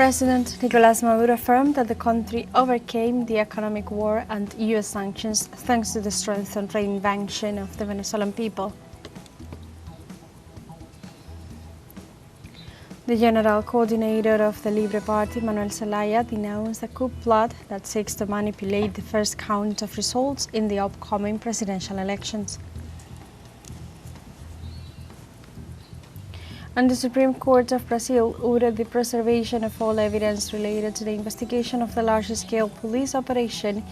President Nicolás Maduro affirmed that the country overcame the economic war and U.S. sanctions thanks to the strength and reinvention of the Venezuelan people. The general coordinator of the Libre Party, Manuel Zelaya, denounced a coup plot that seeks to manipulate the first count of results in the upcoming presidential elections. And the Supreme Court of Brazil ordered the preservation of all evidence related to the investigation of the large-scale police operation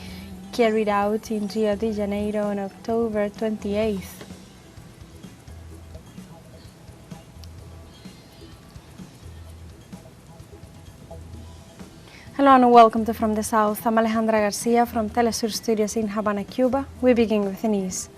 carried out in Rio de Janeiro on October 28th. Hello and welcome to From the South. I'm Alejandra Garcia from teleSUR studios in Havana, Cuba. We begin with the news.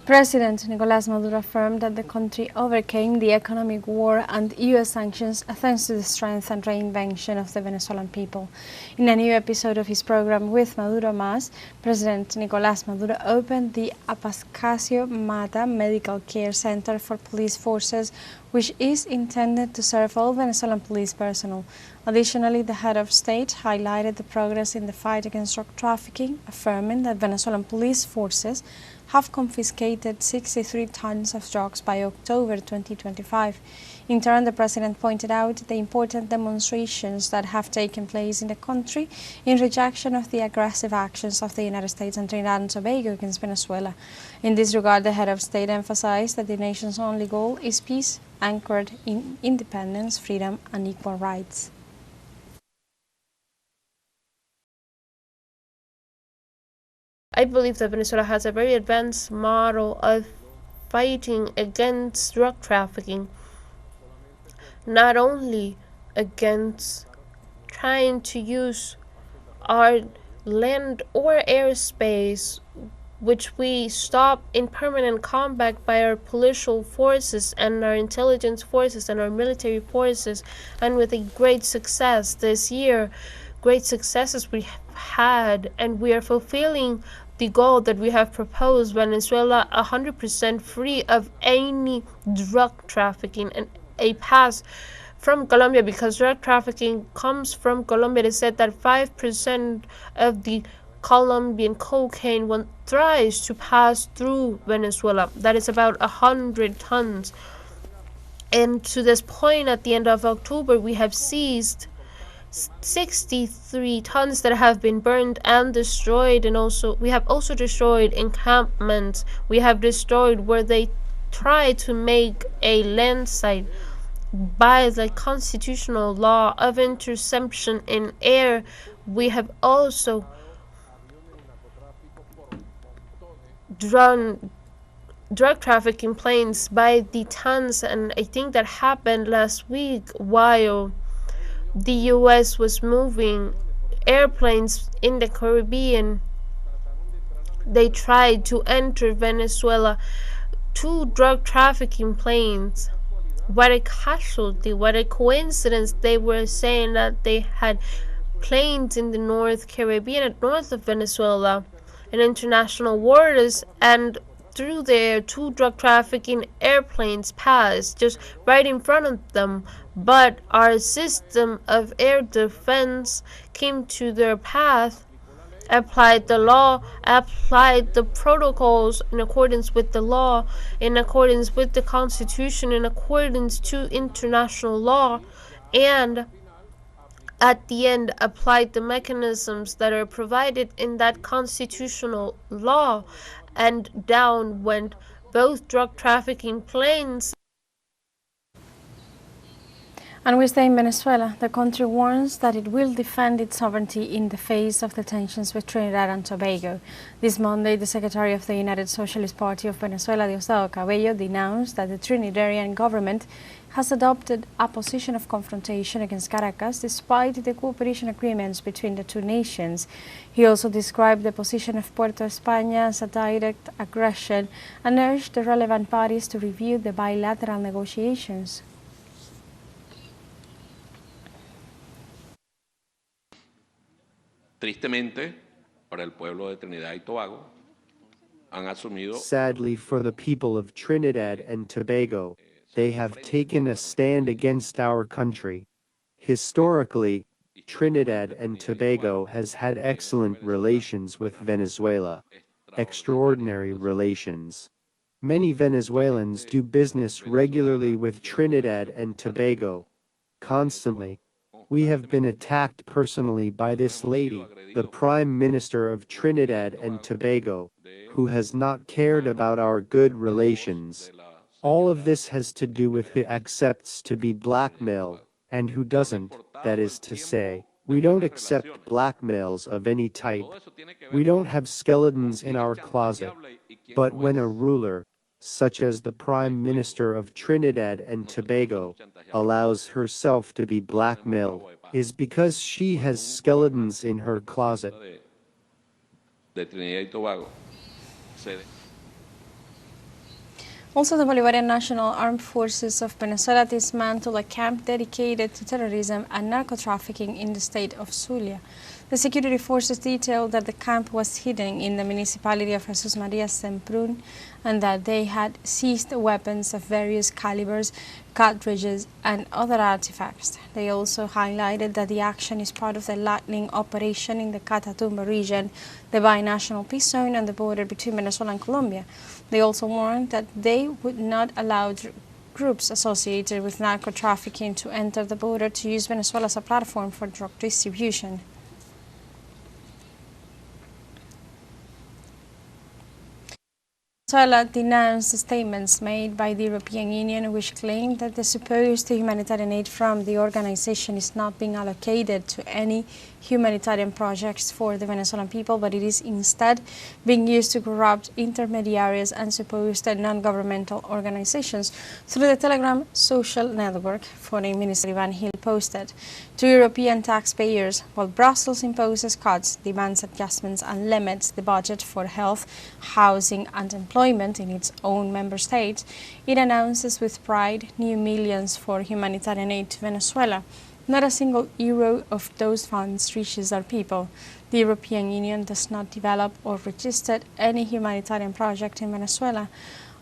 President Nicolás Maduro affirmed that the country overcame the economic war and U.S. sanctions thanks to the strength and reinvention of the Venezuelan people. In a new episode of his program With Maduro Más, President Nicolás Maduro opened the Apascasio Mata Medical Care Center for Police Forces, which is intended to serve all Venezuelan police personnel. Additionally, the head of state highlighted the progress in the fight against drug trafficking, affirming that Venezuelan police forces have confiscated 63 tons of drugs by October 2025. In turn, the president pointed out the important demonstrations that have taken place in the country in rejection of the aggressive actions of the United States and Trinidad and Tobago against Venezuela. In this regard, the head of state emphasized that the nation's only goal is peace, anchored in independence, freedom, and equal rights. I believe that Venezuela has a very advanced model of fighting against drug trafficking, not only against trying to use our land or airspace, which we stop in permanent combat by our political forces and our intelligence forces and our military forces, and with a great success this year, great successes we have had, and we are fulfilling the goal that we have proposed, Venezuela 100% free of any drug trafficking and a pass from Colombia, because drug trafficking comes from Colombia. It is said that 5% of the Colombian cocaine tries to pass through Venezuela. That is about 100 tons. And to this point, at the end of October, we have seized 63 tons that have been burned and destroyed, and we have also destroyed encampments. We have destroyed where they try to make a land site by the constitutional law of interception in air. We have also drawn drug trafficking planes by the tons, and I think that happened last week while the U.S. was moving airplanes in the Caribbean. They tried to enter Venezuela. 2 drug trafficking planes. What a casualty, what a coincidence. They were saying that they had planes in the North Caribbean, north of Venezuela, in international waters, and through there 2 drug trafficking airplanes passed just right in front of them. But our system of air defense came to their path, applied the law, applied the protocols in accordance with the law, in accordance with the Constitution, in accordance to international law, and at the end applied the mechanisms that are provided in that constitutional law, and down went both drug trafficking planes. And we stay in Venezuela. The country warns that it will defend its sovereignty in the face of the tensions with Trinidad and Tobago. This Monday, the Secretary of the United Socialist Party of Venezuela, Diosdado Cabello, denounced that the Trinidadian government has adopted a position of confrontation against Caracas despite the cooperation agreements between the two nations. He also described the position of Puerto España as a direct aggression and urged the relevant parties to review the bilateral negotiations. Sadly for the people of Trinidad and Tobago, they have taken a stand against our country. Historically, Trinidad and Tobago has had excellent relations with Venezuela. Extraordinary relations. Many Venezuelans do business regularly with Trinidad and Tobago. Constantly. We have been attacked personally by this lady, the Prime Minister of Trinidad and Tobago, who has not cared about our good relations. All of this has to do with who accepts to be blackmailed, and who doesn't, that is to say, we don't accept blackmails of any type. We don't have skeletons in our closet. But when a ruler, such as the Prime Minister of Trinidad and Tobago, allows herself to be blackmailed, is because she has skeletons in her closet. Also, the Bolivarian National Armed Forces of Venezuela dismantled a camp dedicated to terrorism and narco-trafficking in the state of Zulia. The security forces detailed that the camp was hidden in the municipality of Jesus Maria Semprún and that they had seized weapons of various calibers, cartridges, and other artifacts. They also highlighted that the action is part of the lightning operation in the Catatumbo region, the binational peace zone on the border between Venezuela and Colombia. They also warned that they would not allow groups associated with narco-trafficking to enter the border to use Venezuela as a platform for drug distribution. Venezuela denounced statements made by the European Union which claim that the supposed humanitarian aid from the organization is not being allocated to any humanitarian projects for the Venezuelan people, but it is instead being used to corrupt intermediaries and supposed non-governmental organizations through the Telegram social network, Foreign Minister Ivan Hill posted. To European taxpayers, while Brussels imposes cuts, demands adjustments and limits the budget for health, housing and employment in its own member states, it announces with pride new millions for humanitarian aid to Venezuela. Not a single euro of those funds reaches our people. The European Union does not develop or register any humanitarian project in Venezuela.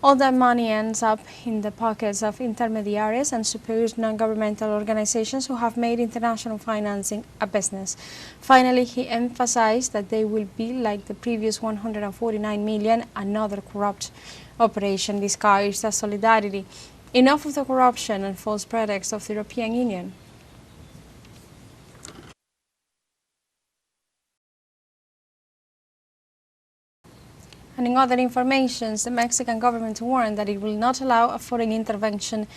All that money ends up in the pockets of intermediaries and supposed non-governmental organizations who have made international financing a business. Finally, he emphasized that they will be like the previous 149 million, another corrupt operation disguised as solidarity. Enough of the corruption and false pretexts of the European Union. And in other informations, the Mexican government warned that it will not allow a foreign intervention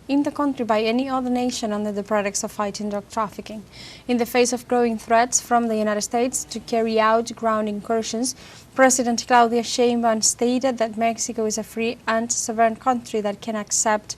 in the country by any other nation under the pretext of fighting drug trafficking. In the face of growing threats from the United States to carry out ground incursions, President Claudia Sheinbaum stated that Mexico is a free and sovereign country that can accept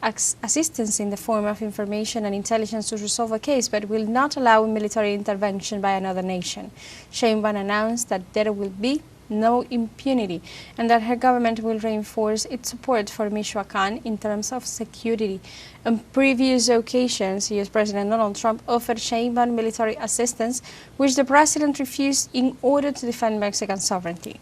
assistance in the form of information and intelligence to resolve a case, but will not allow military intervention by another nation. Sheinbaum announced that there will be no impunity, and that her government will reinforce its support for Michoacán in terms of security. On previous occasions, U.S. President Donald Trump offered Sheinbaum military assistance, which the president refused in order to defend Mexican sovereignty.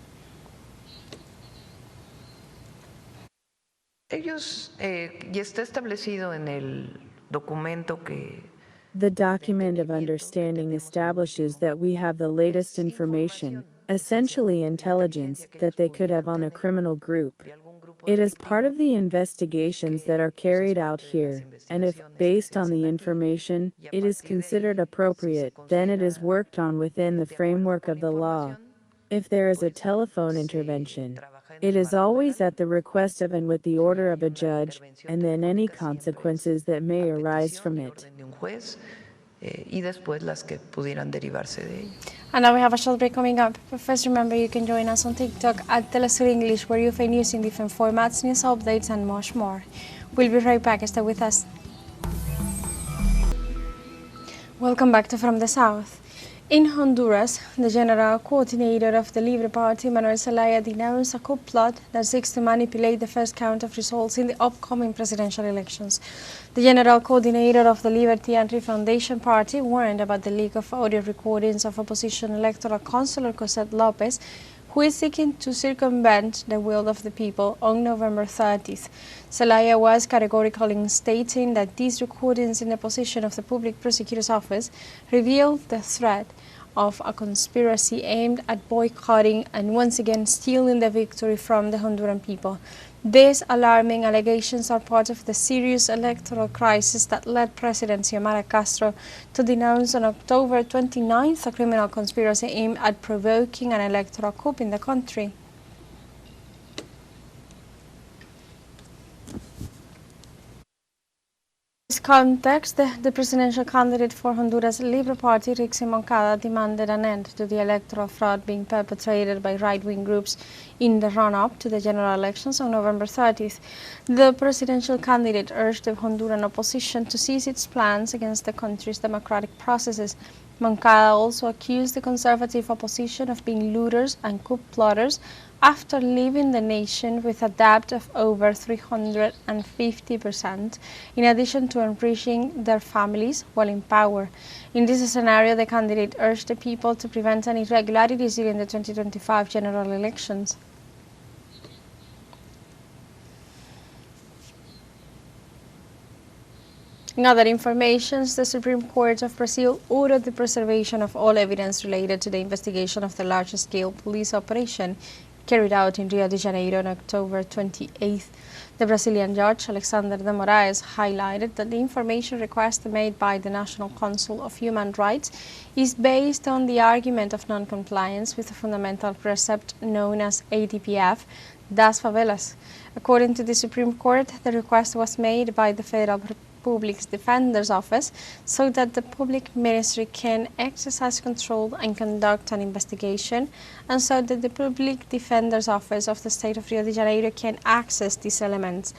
The document of understanding establishes that we have the latest information, essentially intelligence, that they could have on a criminal group. It is part of the investigations that are carried out here, and if, based on the information, it is considered appropriate, then it is worked on within the framework of the law. If there is a telephone intervention, it is always at the request of and with the order of a judge, and then any consequences that may arise from it. And now we have a short break coming up. But first, remember you can join us on TikTok at teleSUR English, where you find news in different formats, news updates, and much more. We'll be right back. Stay with us. Welcome back to From the South. In Honduras, the general coordinator of the Libre Party, Manuel Zelaya, denounced a coup plot that seeks to manipulate the first count of results in the upcoming presidential elections. The general coordinator of the Liberty and Refoundation Party warned about the leak of audio recordings of opposition electoral councillor Cosette Lopez, who is seeking to circumvent the will of the people on November 30th. Zelaya was categorical in stating that these recordings in the possession of the Public Prosecutor's Office revealed the threat of a conspiracy aimed at boycotting and once again stealing the victory from the Honduran people. These alarming allegations are part of the serious electoral crisis that led President Xiomara Castro to denounce on October 29th a criminal conspiracy aimed at provoking an electoral coup in the country. In this context, the presidential candidate for Honduras' Libre Party, Rixi Moncada, demanded an end to the electoral fraud being perpetrated by right-wing groups in the run-up to the general elections on November 30th. The presidential candidate urged the Honduran opposition to cease its plans against the country's democratic processes. Moncada also accused the conservative opposition of being looters and coup plotters after leaving the nation with a debt of over 350%, in addition to enriching their families while in power. In this scenario, the candidate urged the people to prevent any irregularities during the 2025 general elections. In other information, the Supreme Court of Brazil ordered the preservation of all evidence related to the investigation of the large-scale police operation carried out in Rio de Janeiro on October 28th. The Brazilian judge, Alexander de Moraes, highlighted that the information request made by the National Council of Human Rights is based on the argument of non-compliance with the fundamental precept known as ADPF, das favelas. According to the Supreme Court, the request was made by the Federal Public Defender's Office so that the public ministry can exercise control and conduct an investigation, and so that the Public Defender's Office of the State of Rio de Janeiro can access these elements.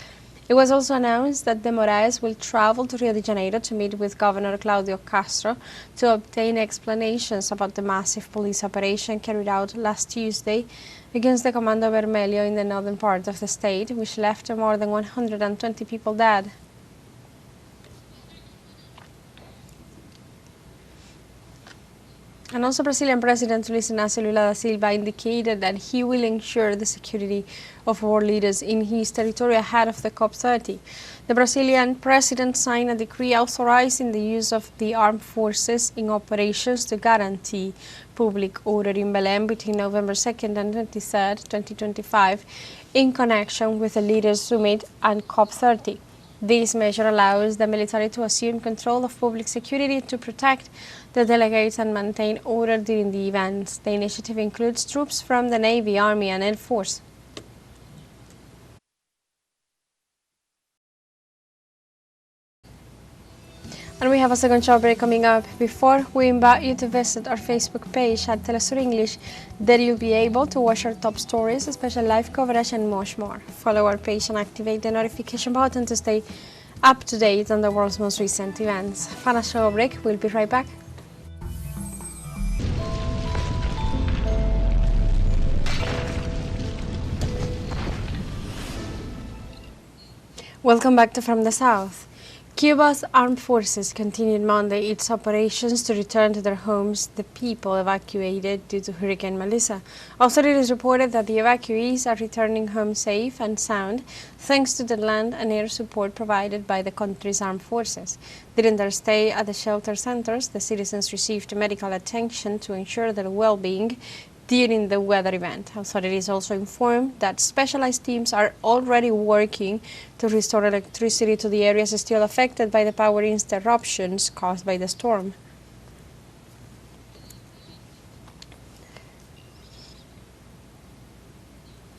It was also announced that de Moraes will travel to Rio de Janeiro to meet with Governor Claudio Castro to obtain explanations about the massive police operation carried out last Tuesday against the Comando Vermelho in the northern part of the state, which left more than 120 people dead. And also Brazilian President Luiz Inácio Lula da Silva indicated that he will ensure the security of world leaders in his territory ahead of the COP30. The Brazilian president signed a decree authorizing the use of the armed forces in operations to guarantee public order in Belém between November 2nd and 23rd, 2025, in connection with the Leaders' Summit and COP30. This measure allows the military to assume control of public security to protect the delegates and maintain order during the events. The initiative includes troops from the Navy, Army, and Air Force. And we have a second short break coming up. Before, we invite you to visit our Facebook page at teleSUR English. There you'll be able to watch our top stories, special live coverage, and much more. Follow our page and activate the notification button to stay up to date on the world's most recent events. Final short break. We'll be right back. Welcome back to From the South. Cuba's armed forces continued Monday its operations to return to their homes the people evacuated due to Hurricane Melissa. Authorities reported that the evacuees are returning home safe and sound thanks to the land and air support provided by the country's armed forces. During their stay at the shelter centers, the citizens received medical attention to ensure their well-being during the weather event. Authorities also informed that specialized teams are already working to restore electricity to the areas still affected by the power interruptions caused by the storm.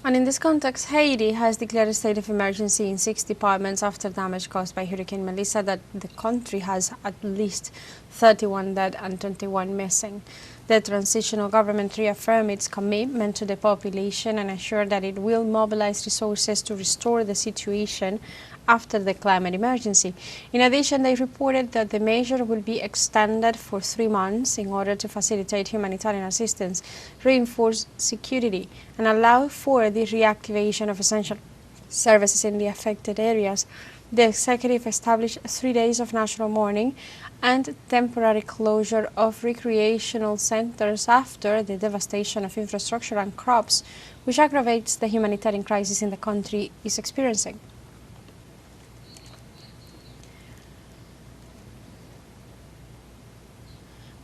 And in this context, Haiti has declared a state of emergency in 6 departments after damage caused by Hurricane Melissa. That the country has at least 31 dead and 21 missing. The transitional government reaffirmed its commitment to the population and assured that it will mobilize resources to restore the situation after the climate emergency. In addition, they reported that the measure will be extended for 3 months in order to facilitate humanitarian assistance, reinforce security, and allow for the reactivation of essential services in the affected areas. The executive established 3 days of national mourning and temporary closure of recreational centers after the devastation of infrastructure and crops, which aggravates the humanitarian crisis in the country is experiencing.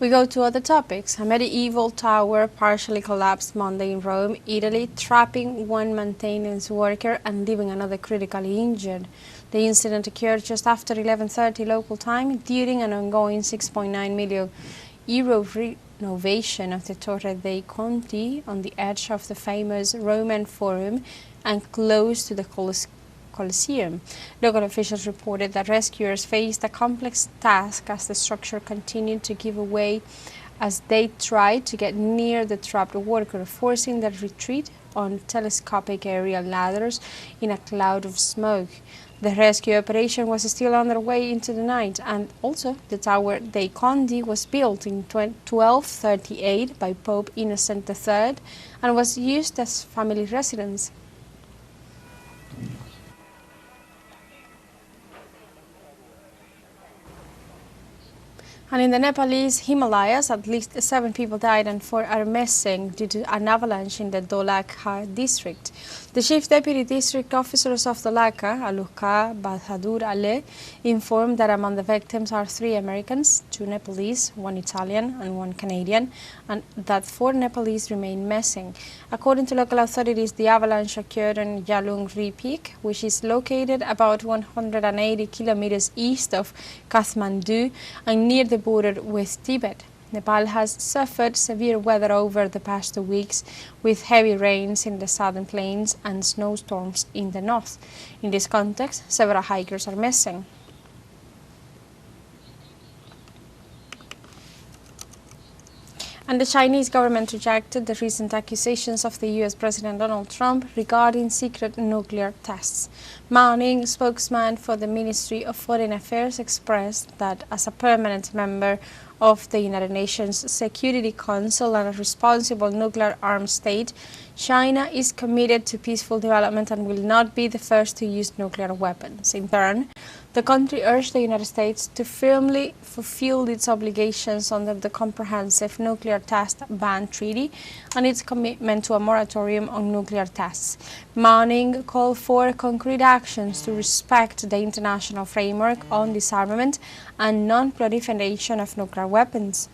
We go to other topics. A medieval tower partially collapsed Monday in Rome, Italy, trapping one maintenance worker and leaving another critically injured. The incident occurred just after 11:30 local time during an ongoing €6.9 million renovation of the Torre dei Conti on the edge of the famous Roman Forum and close to the Colosseum. Local officials reported that rescuers faced a complex task as the structure continued to give way as they tried to get near the trapped worker, forcing their retreat on telescopic aerial ladders in a cloud of smoke. The rescue operation was still underway into the night, and also the Tower dei Conti was built in 1238 by Pope Innocent III and was used as family residence. And in the Nepalese Himalayas, at least 7 people died and 4 are missing due to an avalanche in the Dholaka district. The chief deputy district officers of Dholaka, Aluka Bahadur Ale, informed that among the victims are 3 Americans, 2 Nepalese, 1 Italian and 1 Canadian, and that 4 Nepalese remain missing. According to local authorities, the avalanche occurred on Yalungri Peak, which is located about 180 kilometers east of Kathmandu and near the border with Tibet. Nepal has suffered severe weather over the past 2 weeks, with heavy rains in the southern plains and snowstorms in the north. In this context, several hikers are missing. And the Chinese government rejected the recent accusations of the US President Donald Trump regarding secret nuclear tests. Mao Ning, spokesman for the Ministry of Foreign Affairs, expressed that as a permanent member of the United Nations Security Council and a responsible nuclear armed state, China is committed to peaceful development and will not be the first to use nuclear weapons. In turn, the country urged the United States to firmly fulfill its obligations under the Comprehensive Nuclear Test Ban Treaty and its commitment to a moratorium on nuclear tests. Mao Ning called for concrete actions to respect the international framework on disarmament and non-proliferation of nuclear weapons.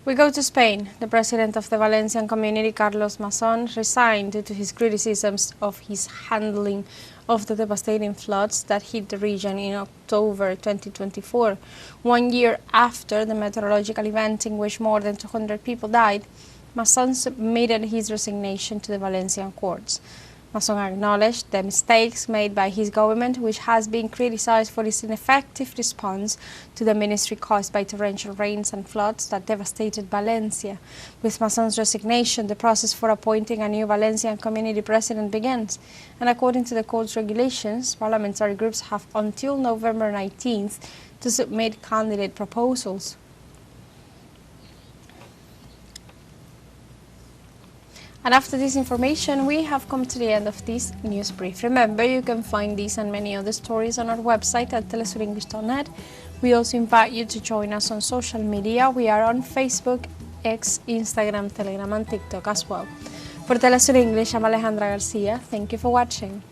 We go to Spain. The president of the Valencian community, Carlos Masson, resigned due to his criticisms of his handling of the devastating floods that hit the region in October 2024. 1 year after the meteorological event in which more than 200 people died, Masson submitted his resignation to the Valencian courts. Masson acknowledged the mistakes made by his government, which has been criticized for its ineffective response to the ministry caused by torrential rains and floods that devastated Valencia. With Masson's resignation, the process for appointing a new Valencian community president begins, and according to the court's regulations, parliamentary groups have until November 19th to submit candidate proposals. And after this information, we have come to the end of this news brief. Remember, you can find these and many other stories on our website at telesurenglish.net. We also invite you to join us on social media. We are on Facebook, X, Instagram, Telegram and TikTok as well. For Telesur English, I'm Alejandra Garcia. Thank you for watching.